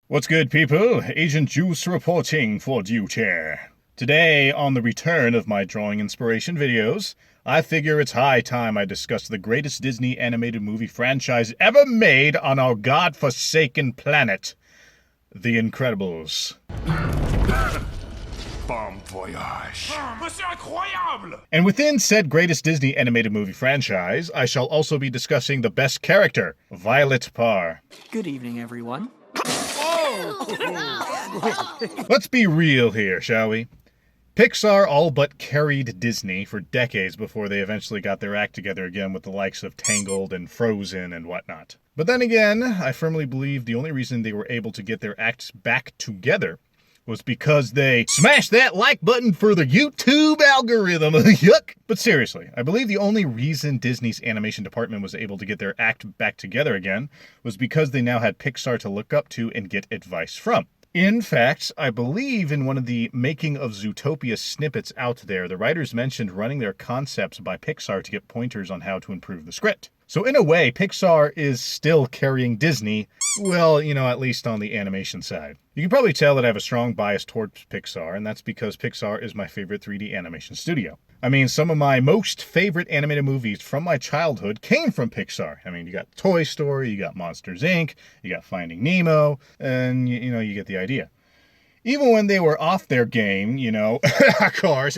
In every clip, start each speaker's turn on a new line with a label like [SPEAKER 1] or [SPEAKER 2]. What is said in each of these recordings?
[SPEAKER 1] What's good, people? Agent Juice reporting for duty. Today, on the return of my drawing inspiration videos, I figure it's high time I discuss the greatest Disney animated movie franchise ever made on our godforsaken planet, The Incredibles.
[SPEAKER 2] Bon voyage.
[SPEAKER 3] C'est incroyable!
[SPEAKER 1] And within said greatest Disney animated movie franchise, I shall also be discussing the best character, Violet Parr.
[SPEAKER 4] Good evening, everyone.
[SPEAKER 1] Let's be real here, shall we? Pixar all but carried Disney for decades before they eventually got their act together again with the likes of Tangled and Frozen and whatnot. But then again, I firmly believe the only reason they were able to get their acts back together was because they smashed that like button for the YouTube algorithm. Yuck! But seriously, I believe the only reason Disney's animation department was able to get their act back together again was because they now had Pixar to look up to and get advice from. In fact, I believe in one of the Making of Zootopia snippets out there, the writers mentioned running their concepts by Pixar to get pointers on how to improve the script. So in a way, Pixar is still carrying Disney, well, at least on the animation side. You can probably tell that I have a strong bias towards Pixar, and that's because Pixar is my favorite 3D animation studio. I mean, some of my most favorite animated movies from my childhood came from Pixar. I mean, you got Toy Story, you got Monsters, Inc., you got Finding Nemo, and, you get the idea. Even when they were off their game, of course,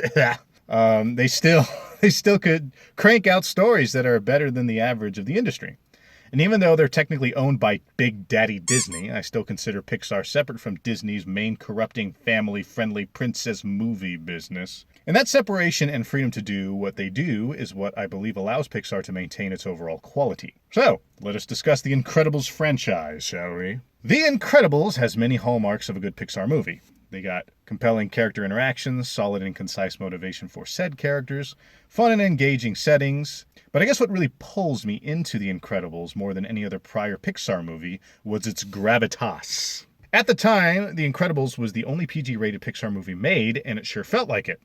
[SPEAKER 1] they still could crank out stories that are better than the average of the industry. And even though they're technically owned by Big Daddy Disney, I still consider Pixar separate from Disney's main corrupting family-friendly princess movie business. And that separation and freedom to do what they do is what I believe allows Pixar to maintain its overall quality. So, let us discuss the Incredibles franchise, shall we? The Incredibles has many hallmarks of a good Pixar movie. They got compelling character interactions, solid and concise motivation for said characters, fun and engaging settings. But I guess what really pulls me into The Incredibles more than any other prior Pixar movie was its gravitas. At the time, The Incredibles was the only PG-rated Pixar movie made, and it sure felt like it.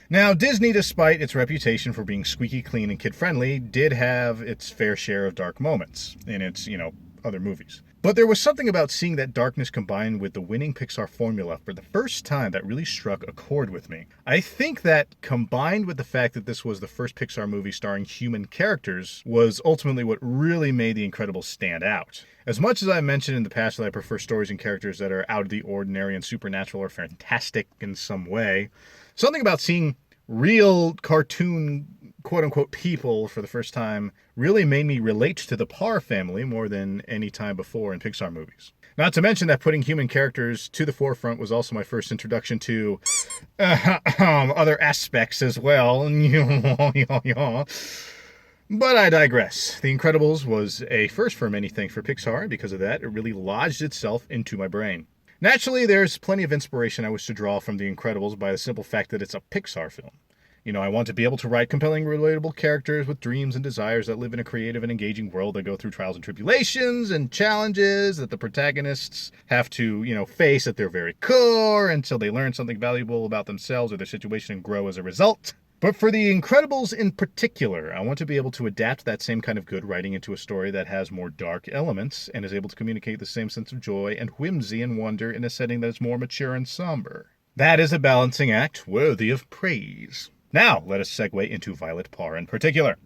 [SPEAKER 1] Now, Disney, despite its reputation for being squeaky clean and kid-friendly, did have its fair share of dark moments in its, other movies. But there was something about seeing that darkness combined with the winning Pixar formula for the first time that really struck a chord with me. I think that combined with the fact that this was the first Pixar movie starring human characters was ultimately what really made The Incredibles stand out. As much as I mentioned in the past that I prefer stories and characters that are out of the ordinary and supernatural or fantastic in some way, something about seeing real cartoon quote-unquote people for the first time really made me relate to the Parr family more than any time before in Pixar movies. Not to mention that putting human characters to the forefront was also my first introduction to other aspects as well. But I digress. The Incredibles was a first for many things for Pixar, and because of that, it really lodged itself into my brain. Naturally, there's plenty of inspiration I wish to draw from The Incredibles by the simple fact that it's a Pixar film. I want to be able to write compelling, relatable characters with dreams and desires that live in a creative and engaging world that go through trials and tribulations and challenges that the protagonists have to, face at their very core until they learn something valuable about themselves or their situation and grow as a result. But for The Incredibles in particular, I want to be able to adapt that same kind of good writing into a story that has more dark elements and is able to communicate the same sense of joy and whimsy and wonder in a setting that is more mature and somber. That is a balancing act worthy of praise. Now, let us segue into Violet Parr in particular.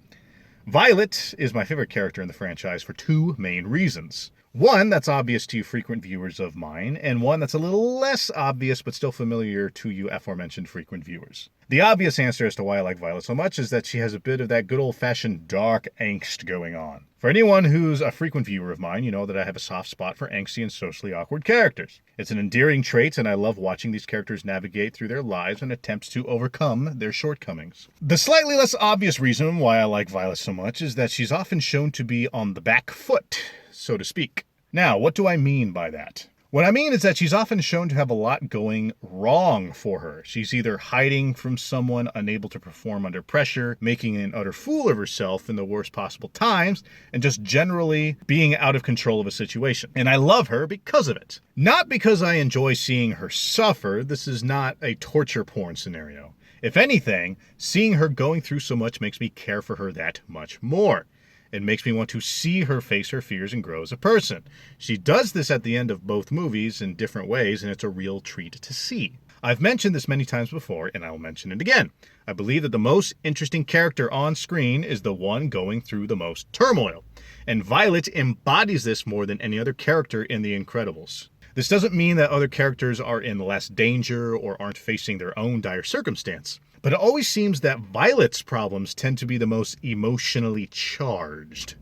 [SPEAKER 1] Violet is my favorite character in the franchise for two main reasons. One that's obvious to you frequent viewers of mine, and one that's a little less obvious but still familiar to you aforementioned frequent viewers. The obvious answer as to why I like Violet so much is that she has a bit of that good old-fashioned dark angst going on. For anyone who's a frequent viewer of mine, you know that I have a soft spot for angsty and socially awkward characters. It's an endearing trait, and I love watching these characters navigate through their lives and attempts to overcome their shortcomings. The slightly less obvious reason why I like Violet so much is that she's often shown to be on the back foot, so to speak. Now, what do I mean by that? What I mean is that she's often shown to have a lot going wrong for her. She's either hiding from someone, unable to perform under pressure, making an utter fool of herself in the worst possible times, and just generally being out of control of a situation. And I love her because of it. Not because I enjoy seeing her suffer. This is not a torture porn scenario. If anything, seeing her going through so much makes me care for her that much more. It makes me want to see her face her fears and grow as a person. She does this at the end of both movies in different ways, and it's a real treat to see. I've mentioned this many times before, and I'll mention it again. I believe that the most interesting character on screen is the one going through the most turmoil. And Violet embodies this more than any other character in The Incredibles. This doesn't mean that other characters are in less danger or aren't facing their own dire circumstance. But it always seems that Violet's problems tend to be the most emotionally charged.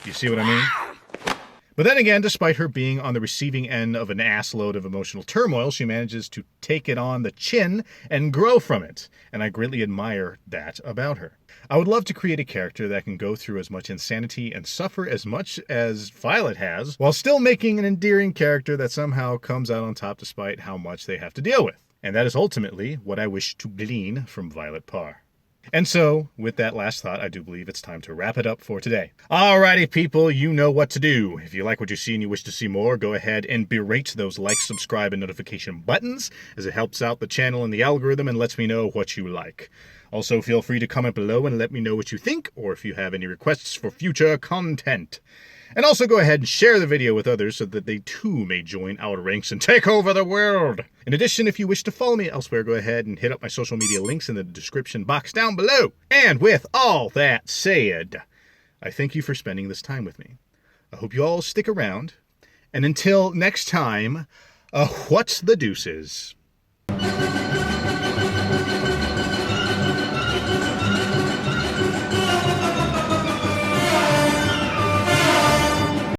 [SPEAKER 1] You see what I mean? But then again, despite her being on the receiving end of an assload of emotional turmoil, she manages to take it on the chin and grow from it. And I greatly admire that about her. I would love to create a character that can go through as much insanity and suffer as much as Violet has, while still making an endearing character that somehow comes out on top despite how much they have to deal with. And that is ultimately what I wish to glean from Violet Parr. And so, with that last thought, I do believe it's time to wrap it up for today. Alrighty, people, you know what to do. If you like what you see and you wish to see more, go ahead and berate those like, subscribe, and notification buttons, as it helps out the channel and the algorithm and lets me know what you like. Also, feel free to comment below and let me know what you think, or if you have any requests for future content. And also go ahead and share the video with others so that they too may join our ranks and take over the world. In addition, if you wish to follow me elsewhere, go ahead and hit up my social media links in the description box down below. And with all that said, I thank you for spending this time with me. I hope you all stick around. And until next time, what's the deuces?